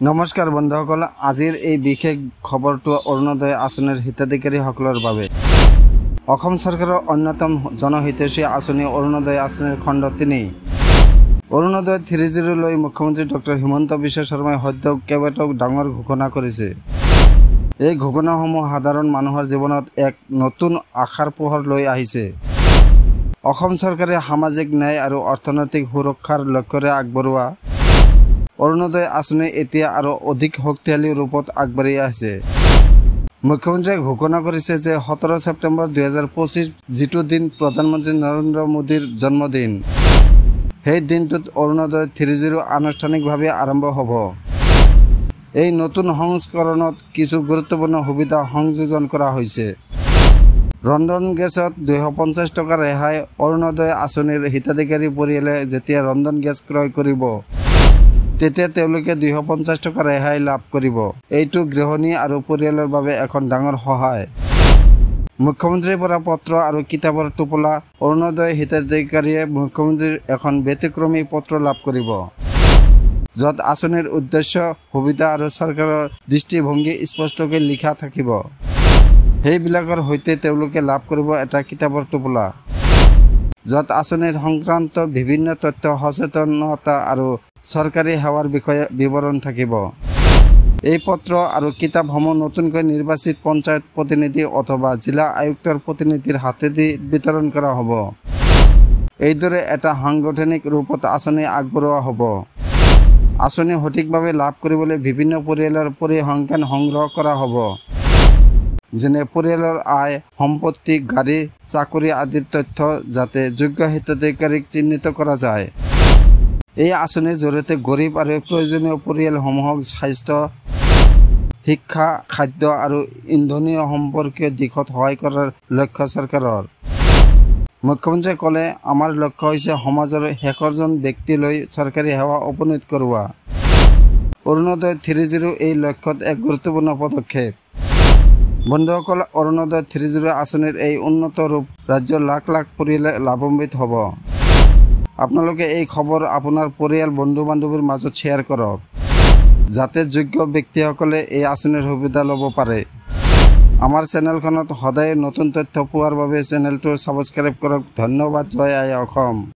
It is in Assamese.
নমস্কাৰ বন্ধুসকল, আজিৰ এই বিশেষ খবৰটো অৰুণোদয় আঁচনিৰ হিতাধিকাৰীসকলৰ বাবে। অসম চৰকাৰৰ অন্যতম জনহিতৈষী আঁচনি অৰুণোদয় আঁচনিৰ খণ্ড ৩ অৰুণোদয় ৩.0 লৈ মুখ্যমন্ত্ৰী ডক্টৰ হিমন্ত বিশ্ব শৰ্মাই সদ্য কেইবাটাও ডাঙৰ ঘোষণা কৰিছে। এই ঘোষণাসমূহ সাধাৰণ মানুহৰ জীৱনত এক নতুন আশাৰ পোহৰ লৈ আহিছে। অসম চৰকাৰে সামাজিক ন্যায় আৰু অৰ্থনৈতিক সুৰক্ষাৰ লক্ষ্যৰে আগবঢ়োৱা অৰুণোদয় আঁচনি এতিয়া আৰু অধিক শক্তিশালী ৰূপত আগবাঢ়ি আছে। মুখ্যমন্ত্ৰীয়ে ঘোষণা কৰিছে যে 17 ছেপ্টেম্বৰ 2025 যিটো দিন প্ৰধানমন্ত্ৰী নৰেন্দ্ৰ মোদীৰ জন্মদিন, সেই দিনটোত অৰুণোদয় 3.0 আনুষ্ঠানিকভাৱে আৰম্ভ হ'ব। এই নতুন সংস্কৰণত কিছু গুৰুত্বপূৰ্ণ সুবিধা সংযোজন কৰা হৈছে। ৰন্ধন গেছত 250 টকা ৰেহাই। অৰুণোদয় আঁচনিৰ হিতাধিকাৰী পৰিয়ালে যেতিয়া ৰন্ধন গেছ ক্ৰয় কৰিব, তেতিয়া তেওঁলোকে 250 টকা ৰেহাই লাভ কৰিব। এইটো গৃহিণী আৰু পৰিয়ালৰ বাবে এখন ডাঙৰ সহায়। মুখ্যমন্ত্ৰীৰ পৰা পত্ৰ আৰু কিতাপৰ টোপোলা। অৰুণোদয় হিতাধিকাৰীয়ে মুখ্যমন্ত্ৰীৰ এখন ব্যতিক্ৰমী পত্ৰ লাভ কৰিব, য'ত আঁচনিৰ উদ্দেশ্য, সুবিধা আৰু চৰকাৰৰ দৃষ্টিভংগী স্পষ্টকৈ লিখা থাকিব। সেইবিলাকৰ সৈতে তেওঁলোকে লাভ কৰিব এটা কিতাপৰ টোপোলা, য'ত আঁচনিৰ সংক্ৰান্ত বিভিন্ন তথ্য, সচেতনতা আৰু চৰকাৰী সেৱাৰ বিষয়ে বিৱৰণ থাকিব। এই পত্ৰ আৰু কিতাপসমূহ নতুনকৈ নিৰ্বাচিত পঞ্চায়ত প্ৰতিনিধি অথবা জিলা আয়ুক্তৰ প্ৰতিনিধিৰ হাতেদি বিতৰণ কৰা হ'ব। এইদৰে এটা সাংগঠনিক ৰূপত আঁচনি আগবঢ়োৱা হ'ব। আঁচনি সঠিকভাৱে লাভ কৰিবলৈ বিভিন্ন পৰিয়ালৰ পৰিসংখ্যান সংগ্ৰহ কৰা হ'ব, যেনে পৰিয়ালৰ আয়, সম্পত্তি, গাড়ী, চাকৰি আদিৰ তথ্য, যাতে যোগ্য হিতাধিকাৰীক চিহ্নিত কৰা যায়। এই আঁচনিৰ জৰিয়তে গৰীব আৰু প্ৰয়োজনীয় পৰিয়ালসমূহক স্বাস্থ্য, শিক্ষা, খাদ্য আৰু ইন্ধনীয় সম্পৰ্কীয় দিশত সহায় কৰাৰ লক্ষ্য চৰকাৰৰ। মুখ্যমন্ত্ৰীয়ে ক'লে, আমাৰ লক্ষ্য হৈছে সমাজৰ শেষৰজন ব্যক্তিলৈ চৰকাৰী সেৱা উপনীত কৰোৱা। অৰুণোদয় 3.0 এই লক্ষ্যত এক গুৰুত্বপূৰ্ণ পদক্ষেপ। বন্ধুসকল, অৰুণোদয় 3.0 আঁচনিৰ এই উন্নত ৰূপ ৰাজ্যৰ লাখ লাখ পৰিয়ালে লাভান্বিত হ'ব। আপোনালোকে এই খবৰ আপোনাৰ পৰিয়াল, বন্ধু-বান্ধৱীৰ মাজত শ্বেয়াৰ কৰক, যাতে যোগ্য ব্যক্তিসকলে এই আঁচনিৰ সুবিধা ল'ব পাৰে। আমাৰ চেনেলখনত সদায় নতুন তথ্য পোৱাৰ বাবে চেনেলটো ছাবস্ক্ৰাইব কৰক। ধন্যবাদ। জয় আই অসম।